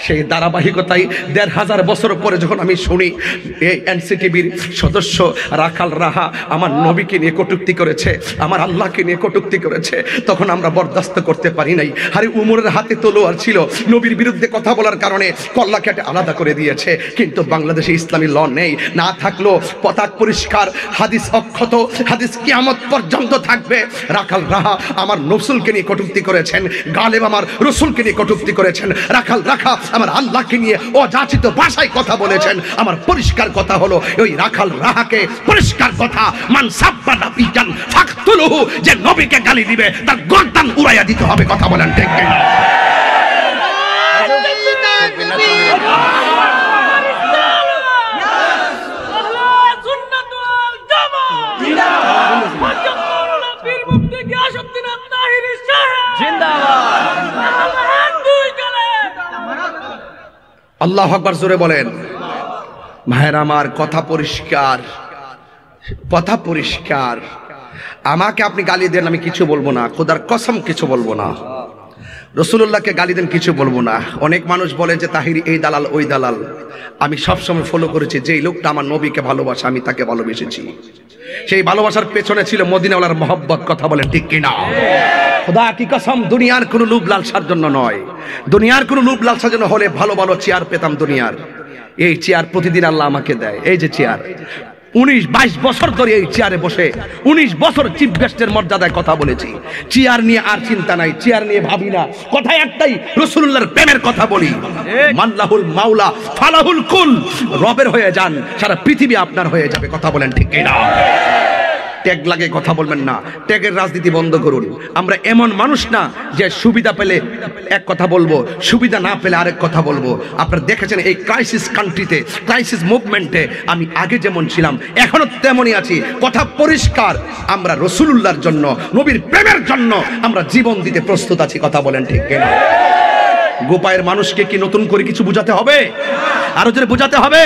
সেই ধারাবাহিকতায় ১৫০০ বছর পরে যখন আমি শুনি এই এনসিটিভির সদস্য রাখাল রাহা আমার নবীকে নিয়ে কটূক্তি করেছে, আমার আল্লাহকে নিয়ে কটূক্তি করেছে, তখন আমরা বরদাস্ত করতে পারি নাই। আরে উমরের হাতে তলোয়ার ছিল, নবীর বিরুদ্ধে কথা বলার কারণে কল্লা কেটে আলাদা করে দিয়েছে, কিন্তু বাংলাদেশে ইসলামী ল নেই। না থাকলেও পতাক পরিষ্কার, হাদিস অক্ষত, হাদিস কিয়ামত পর্যন্ত থাকবে। রাখাল রাহা আমার রসুলকে নিয়ে কটূক্তি করেছেন, গালেব আমার রসুলকে নিয়ে কটূক্তি করেছেন, রাখাল রাখা আমার আল্লাহকে নিয়ে অযাচিত ভাষায় কথা বলেছেন। আমার পরিষ্কার কথা হলো ওই রাখাল রাহাকে পরিষ্কার কথা, মান সাব্বা নাবিয়ান ফাকতুলুহু, যে নবীকে গালি দিবে তার গর্দান উড়াইয়া দিতে হবে। কথা বলেন ঠিক কিনা? আল্লাহু আকবার, জোরে বলেন। ভাইরা আমার, কথা পরিষ্কার, কথা পরিষ্কার। আমাকে আপনি গালি দেন, আমি কিছু বলবো না, খোদার কসম কিছু বলবো না। রাসূলুল্লাহকে গালি দেন, কিছু বলবো না। অনেক মানুষ বলে যে তাহিরি এই দালাল ওই দালাল। আমি সবসময় ফলো করেছি, যেই লোকটা আমার নবীকে ভালোবাসে আমি তাকে ভালোবেসেছি। সেই ভালোবাসার পেছনে ছিল মদিনাওয়ালার মহব্বত। কথা বলেন ঠিক কিনা? খোদা কি কসম, দুনিয়ার কোনো লোভ লালসার জন্য নয়। দুনিয়ার কোনো লোভ লালসার জন্য হলে ভালো ভালো চেয়ার পেতাম দুনিয়ার। এই চেয়ার প্রতিদিন আল্লাহ আমাকে দেয়। এই যে চেয়ার, 19-22 বছর ধরে এই চেয়ারে বসে 19 বছর চিফ গেস্টের মর্যাদায় কথা বলেছি। চেয়ার নিয়ে আর চিন্তা নাই, চেয়ার নিয়ে ভাবি না। কথা একটাই, রাসূলুল্লাহর প্রেমের কথা বলি। মাল্লাহুল মাওলা ফালাহুল কুল, রবের হয়ে যান, সারা পৃথিবী আপনার হয়ে যাবে। কথা বলেন ঠিক কিনা? ট্যাগ লাগে কথা বলবেন না, ট্যাগের রাজনীতি বন্ধ করুন। আমরা এমন মানুষ না যে সুবিধা পেলে এক কথা বলবো, সুবিধা না পেলে আরেক কথা বলবো। আপনারা দেখেছেন এই ক্রাইসিস কান্ট্রিতে, ক্রাইসিস মুভমেন্টে আমি আগে যেমন ছিলাম এখনো তেমনই আছি। কথা পরিষ্কার, আমরা রাসূলুল্লাহর জন্য, নবীর প্রেমের জন্য আমরা জীবন দিতে প্রস্তুত আছি। কথা বলেন ঠিক কিনা? গোপায়ের মানুষকে কি নতুন করে কিছু বুঝাতে হবে? আরো জোরে বুঝাতে হবে?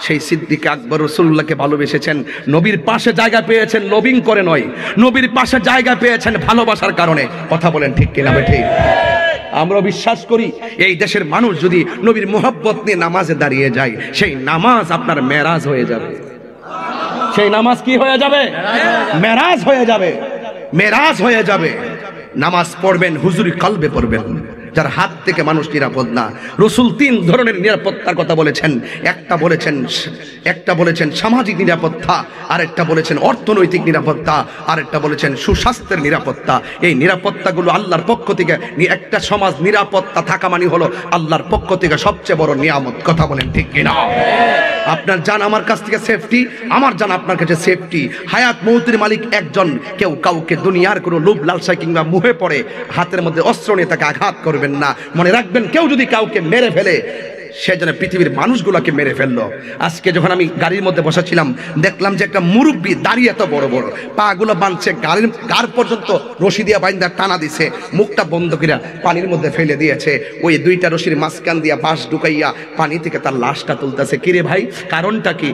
সেই সিদ্দিক আকবর রাসূলুল্লাহকে ভালোবেসেছেন, নবীর পাশে জায়গা পেয়েছেন লবিং করে নয়, নবীর পাশে জায়গা পেয়েছেন ভালোবাসার কারণে। কথা বলেন ঠিক কিনা? ঠিক। আমরা বিশ্বাস করি এই দেশের মানুষ যদি নবীর মোহাব্বত নিয়ে নামাজে দাঁড়িয়ে যায়, সেই নামাজ আপনার মেরাজ হয়ে যাবে। সেই নামাজ কি হয়ে যাবে? মেরাজ হয়ে যাবে, মেরাজ হয়ে যাবে। নামাজ পড়বেন, হুজুরি কলবে পড়বেন, যার হাত থেকে মানুষ নিরাপদ না। রাসূল 3 ধরনের নিরাপত্তার কথা বলেছেন। একটা বলেছেন সামাজিক নিরাপত্তা, আরেকটা বলেছেন অর্থনৈতিক নিরাপত্তা, আরেকটা বলেছেন সুস্বাস্থ্যের নিরাপত্তা। এই নিরাপত্তাগুলো আল্লাহর পক্ষ থেকে, একটা সমাজ নিরাপত্তা থাকা মানে হলো আল্লাহর পক্ষ থেকে সবচেয়ে বড় নিয়ামত। কথা বলেন ঠিক কিনা? আপনার জান আমার কাছ থেকে সেফটি, আমার জান আপনার কাছে সেফটি। হায়াত মৌতের মালিক একজন। কেউ কাউকে দুনিয়ার কোনো লোভ লালসা কিংবা মুহে পড়ে হাতের মধ্যে অস্ত্র নিয়ে তাকে আঘাত করবেন না। মনে রাখবেন, কেউ যদি কাউকে মেরে ফেলে সে যেন পৃথিবীর মানুষগুলোকে মেরে ফেললো। আজকে যখন আমি গাড়ির মধ্যে বসেছিলাম দেখলাম যে একটা মুরব্বী দাঁড়িয়ে এত বড় বড় পা গুলো বাঁধছে, গাড়ির গার পর্যন্ত রশি দিয়ে বাইন্দা টানা দিছে, মুখটা বন্ধ করে পানির মধ্যে ফেলে দিয়েছে। ওই 2টা রশির মাঝখান দিয়া বাঁশ ঢুকাইয়া পানি থেকে তার লাশটা তুলতেছে। কিরে ভাই, কারণটা কি?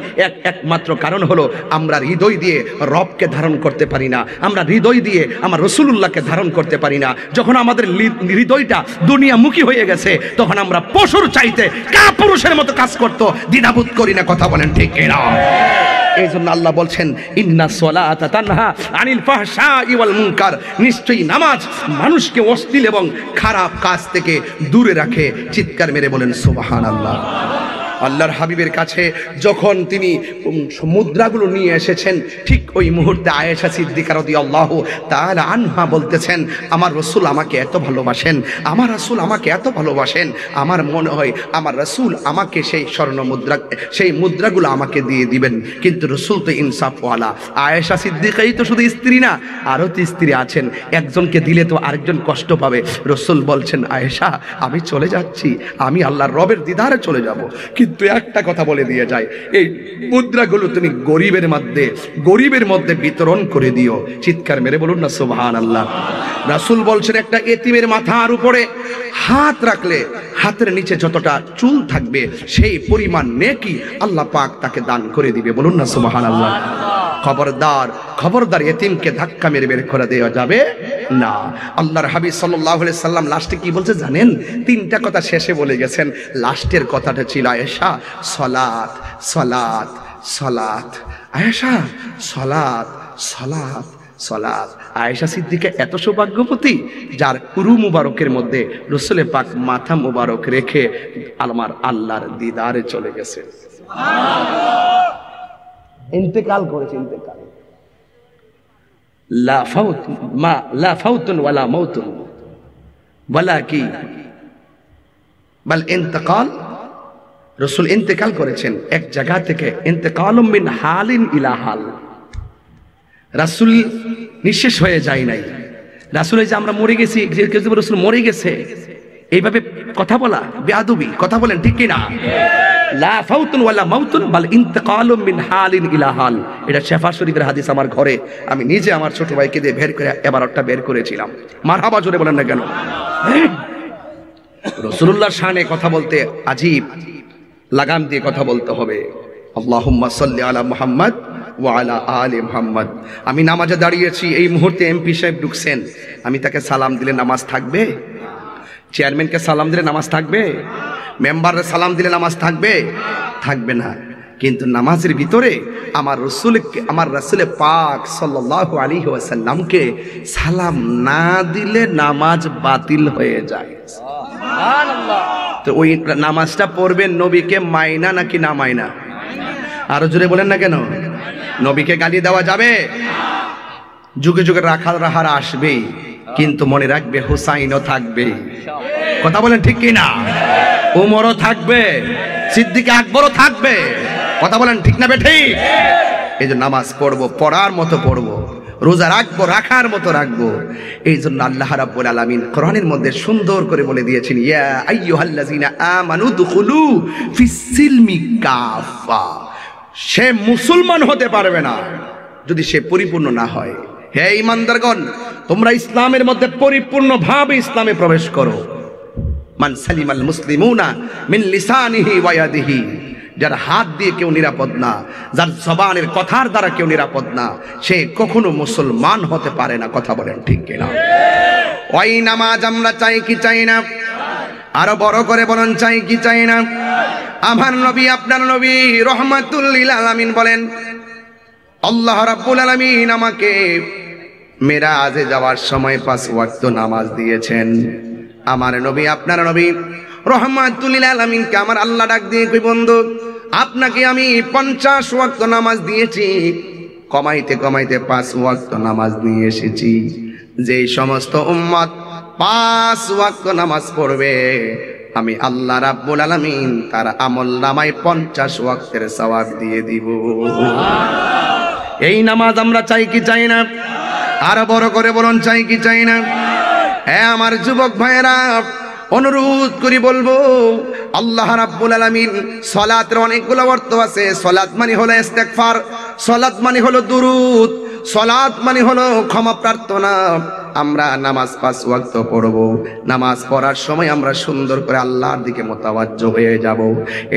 একমাত্র কারণ হলো আমরা হৃদয় দিয়ে রবকে ধারণ করতে পারি না, আমরা হৃদয় দিয়ে আমার রাসূলুল্লাহকে ধারণ করতে পারি না। যখন আমাদের হৃদয়টা দুনিয়ামুখী হয়ে গেছে তখন আমরা পশুর চাইতে কাপুরুষের মতো কাজ করতে দ্বিধাবোধ করি না। কথা বলেন ঠিক কিনা? এই জন্য আল্লাহ বলছেন, ইন্না সলাতা তানহা আনিল ফাহশাই ওয়াল মুনকার, নিশ্চয়ই নামাজ মানুষকে অশ্লীল এবং খারাপ কাজ থেকে দূরে রাখে। চিৎকার মেরে বলেন সুবহানাল্লাহ। আল্লাহর হাবিবের কাছে যখন তিনি মুদ্রাগুলো নিয়ে এসেছেন, ঠিক ওই মুহূর্তে আয়েশা সিদ্দিকা রাদিয়াল্লাহু তাআলা আনহা বলতেছেন, আমার রাসূল আমাকে এত ভালোবাসেন, আমার রাসূল আমাকে এত ভালোবাসেন, আমার মনে হয় আমার রাসূল আমাকে সেই স্বর্ণ মুদ্রা, সেই মুদ্রাগুলো আমাকে দিয়ে দিবেন। কিন্তু রাসূল তো ইনসাফওয়ালা। আয়েশা সিদ্দিকাই তো শুধু স্ত্রী না, আরও তো স্ত্রী আছেন, একজনকে দিলে তো আরেকজন কষ্ট পাবে। রাসূল বলছেন, আয়েশা আমি চলে যাচ্ছি, আমি আল্লাহর রবের দিদারে চলে যাব, কিন্তু একটা কথা বলে দিয়ে যায়, এই মুদ্রাগুলো তুমি গরিবের মধ্যে বিতরণ করে দিও। চিৎকার মেরে বলুন না সুবহানাল্লাহ। রাসূল বলছেন, একটা এতিমের মাথার উপরে হাত রাখলে হাতের নিচে যতটা চুল থাকবে সেই পরিমাণ নেকি আল্লাহ পাক তাকে দান করে দিবে। বলুন না সুবহানাল্লাহ। খবরদার খবরদার, এতিমকে ধাক্কা মেরে বের করে দেওয়া যাবে না। আল্লাহর হাবিব সাল্লাল্লাহু আলাইহি সাল্লাম লাস্টে কি বলছে জানেন? তিনটা কথা শেষে বলে গেছেন। লাস্টের কথাটা ছিল আয়েশা সলাত সলাত সলাত, আয়েশা সলাত সলাত সলাত। আয়েশা সিদ্দিকা এত সৌভাগ্যবতী যার উরু মুবারকের মধ্যে রাসূল পাক মাথা মুবারক রেখে আমার আল্লাহর দিদারে চলে গেছে, ইন্তেকাল করেছে। ইন্তেকাল লা ফাউত মা লা ফাউতুন ওয়ালা মাউতুন ওয়ালা কি বাল ইন্তেকাল। রাসূল ইন্তেকাল করেছেন এক জায়গা থেকে, ইন্তেকালুম মিন হালিন ইলা হাল। রাসূল নিঃশেষ হয়ে যায় নাই। রাসূল যে আমরা মরে গেছি, রাসূল মরে গেছে এইভাবে কথা বলা বেয়াদবি, কথা বলেন ঠিক কি না? লা ফাউতুন ওয়ালা মাউতুন বাল ইন্তেকালুম মিন হালিন ইলা হাল। এটা শেফা শরীফের হাদিস। আমার ঘরে আমি নিজে আমার ছোট ভাইকে দিয়ে বের করে এবারটা বের করেছিলাম। মারহাবা জোরে বলেন না কেন? রাসূলুল্লাহর শানে কথা বলতে আজীব লাগাম দিয়ে কথা বলতে হবে। আল্লাহুম্মা সাল্লি আলা মুহাম্মদ ওয়া আলা আলি মুহাম্মদ। আমি নামাজে দাঁড়িয়েছি, এই মুহূর্তে এমপি সাহেব ঢুকছেন, আমি তাকে সালাম দিলে নামাজ থাকবে? চেয়ারম্যানকে সালাম দিলে নামাজ থাকবে? মেম্বারের সালাম দিলে নামাজ থাকবে? থাকবে না। কিন্তু নামাজের ভিতরে আমার রাসূল পাক সাল্লাল্লাহু আলাইহি ওয়াসাল্লামকে সালাম না দিলে নামাজ বাতিল হয়ে যায়। সুবহানাল্লাহ। তো ওই নামাজটা পড়বেন নবীকে মাইনা নাকি না মাইনা? আরো জোরে বলেন না কেন? নবীকে গালি দেওয়া যাবে? যুগে যুগে রাখার আসবেই, কিন্তু মনে রাখবে হুসাইনও থাকবে। কথা বলেন ঠিক কি না? উমরও থাকবে, সিদ্দিক আকবরও থাকবে। কথা বলেন ঠিক না বেঠিক? এই যে নামাজ পড়বো, পড়ার মতো পড়বো, রোজা রাখবো, রাখার মতো রাখবো। এই জন্য আল্লাহ রাব্বুল আলামিন কোরআনের মধ্যে সুন্দর করে বলে দিয়েছেন, ইয়া আইয়ুহাল্লাযিনা আমানু দুখুলু ফিস-সিলমি কাফা। সে মুসলমান হতে পারবে না যদি সে পরিপূর্ণ না হয়। হে ঈমানদারগণ, তোমরা ইসলামের মধ্যে পরিপূর্ণভাবে ইসলামে প্রবেশ করো। মান সালিমাল মুসলিমুনা মিন লিসানিহি ওয়া ইয়াদিহি। যার হাত দিয়ে কেউ নিরাপদ না, যার জবানের কথার দ্বারা কেউ নিরাপদ না, সে কখনো মুসলমান হতে পারে না। কথা বলেন ঠিক কিনা? ওই নামাজ আমরা চাই কি চাই না? আরো বড় করে বলেন, চাই কি চাই না? আমার নবী, আপনার নবী রহমাতুল লিল আলামিন বলেন, আল্লাহ রাব্বুল আলামিন আমাকে মেরাজে যাওয়ার সময় 5 ওয়াক্ত নামাজ দিয়েছেন। আমার নবী, আপনার নবী রহমাতুল লিল আলামিনকে আমার আল্লাহ ডাক দিয়ে কই, বন্ধু আপনাকে আমি 50 ওয়াক্ত নামাজ দিয়েছি, কমাইতে কমাইতে 5 ওয়াক্ত নামাজ নিয়ে এসেছি। যেই সমস্ত উম্মত 5 ওয়াক্ত নামাজ পড়বে, আমি আল্লাহ রাব্বুল আলামিন তার আমল নামায় 50 ওয়াক্তের সওয়াব দিয়ে দিব। এই নামাজ আমরা চাই কি চাই না? আর বড় করে বলুন, চাই কি চাই না? হ্যাঁ আমার যুবক ভাইয়েরা, অনুরোধ করি বলবো, আল্লাহ রাব্বুল আলামিন সালাতের অনেকগুলো অর্থ আছে। সালাত মানে হলো ইস্তেগফার, সালাত মানে হলো দুরূদ, সালাত মানে হলো ক্ষমা প্রার্থনা। আমরা নামাজ 5 ওয়াক্ত পড়ব। নামাজ পড়ার সময় আমরা সুন্দর করে আল্লাহর দিকে মোতাওয়াজ্জহ হয়ে যাব।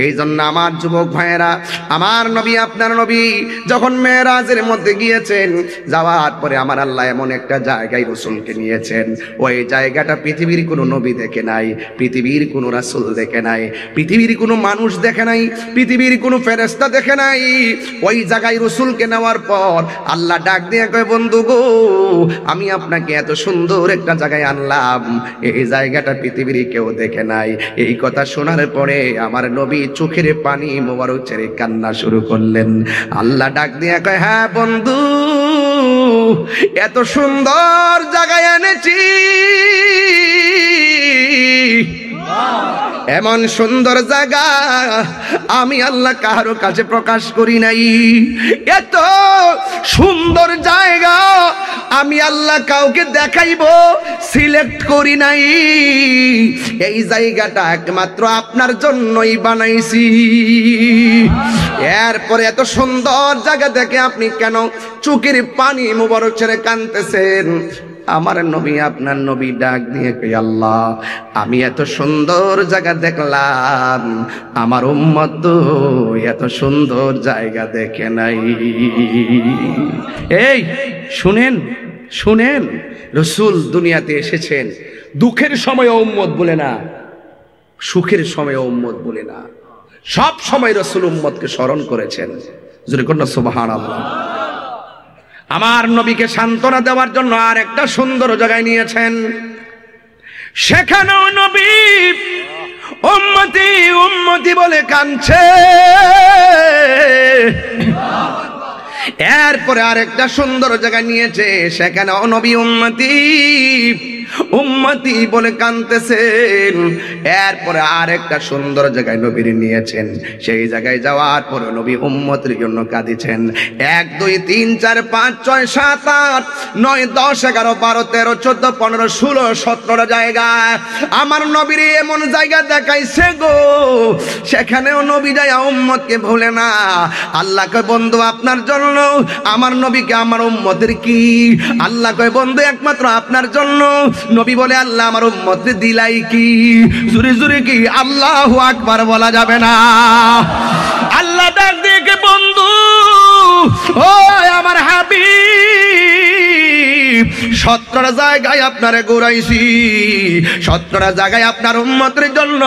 এই জন্য আমার যুবক ভাইয়েরা, আমার নবী, আপনার নবী যখন মেরাজের মধ্যে গিয়েছেন, যাওয়ার পরে আমার আল্লাহ এমন একটা জায়গায় রাসূলকে নিয়েছেন, ওই জায়গাটা পৃথিবীর কোনো নবী দেখে নাই, পৃথিবীর কোনো রাসূল দেখে নাই, পৃথিবীর কোনো মানুষ দেখে নাই, পৃথিবীর কোনো ফেরেশতা দেখে নাই। ওই জায়গায় রাসূলকে নেওয়ার পর আল্লাহ ডাক দিয়ে কয়, বন্ধু গো, আমি আপনাকে এত সুন্দর একটা জায়গায় আনলাম, এই জায়গাটা পৃথিবীর কেউ দেখে নাই। এই কথা শোনার পরে আমার নবী চোখের পানি মোবারক ছেড়ে কান্না শুরু করলেন। আল্লাহ ডাক দিয়ে কয়, হ্যাঁ বন্ধু, এত সুন্দর জায়গায় এনেছি, এমন সুন্দর জায়গা আমি আল্লাহ কারো কাছে প্রকাশ করি নাই। এত সুন্দর জায়গা আমি আল্লাহ কাউকে দেখাইব সিলেক্ট করি নাই। এই জায়গাটা একমাত্র আপনার জন্যই বানাইছি। এরপরে এত সুন্দর জায়গা দেখে আপনি কেন চোখের পানি মোবারক ছেড়ে কাঁদতেছেন? আমার নবী আপনার নবী ডাক দিয়ে কই আল্লাহ আমি এত সুন্দর জায়গা দেখলাম, আমার উম্মত তো এত সুন্দর জায়গা দেখে নাই। এই শুনেন শুনেন, রসুল দুনিয়াতে এসেছেন দুঃখের সময় উম্মত বলে না, সুখের সময় উম্মত বলে না, সব সময় রসুল উম্মতকে স্মরণ করেছেন। জোরে কন্যা সুবহানাল্লাহ। আমার নবীকে সান্ত্বনা দেওয়ার জন্য আর একটা সুন্দর জায়গায় নিয়েছেন, সেখানেও নবী উম্মতি উম্মতি বলে কাঁদছে। এরপরে আরেকটা সুন্দর জায়গায় নিয়েছে, সেখানেও নবী উম্মতি উম্মতি বলে কাঁদতেছেন। এরপরে আরেকটা সুন্দর জায়গায় নবীর নিয়েছেন, সেই জায়গায় যাওয়ার পরে নবী উম্মতের জন্য কাঁদিছেন। 1 2 3 4 5 6 7 8 9 10 11 12 13 14 15 16 17 জায়গায় আমার নবীর এমন জায়গা দেখাইছে গো, সেখানেও নবী যায় উম্মতকে ভুলে না। আল্লাহ কয় বন্ধু আপনার জন্য, আমার নবীকে আমার উম্মতের কি? আল্লাহ কয় বন্ধু একমাত্র আপনার জন্য। নবী বলে আল্লাহ আমার উম্মতকে দিলাই কি? জোরে জোরে কি আল্লাহু আকবার বলা যাবে না? আল্লাহ ডাক দিয়ে বন্ধু ও আমার হাবিব 17টা জায়গায় আপনারে ঘুরাইছি, 17টা জায়গায় আপনার উম্মতের জন্য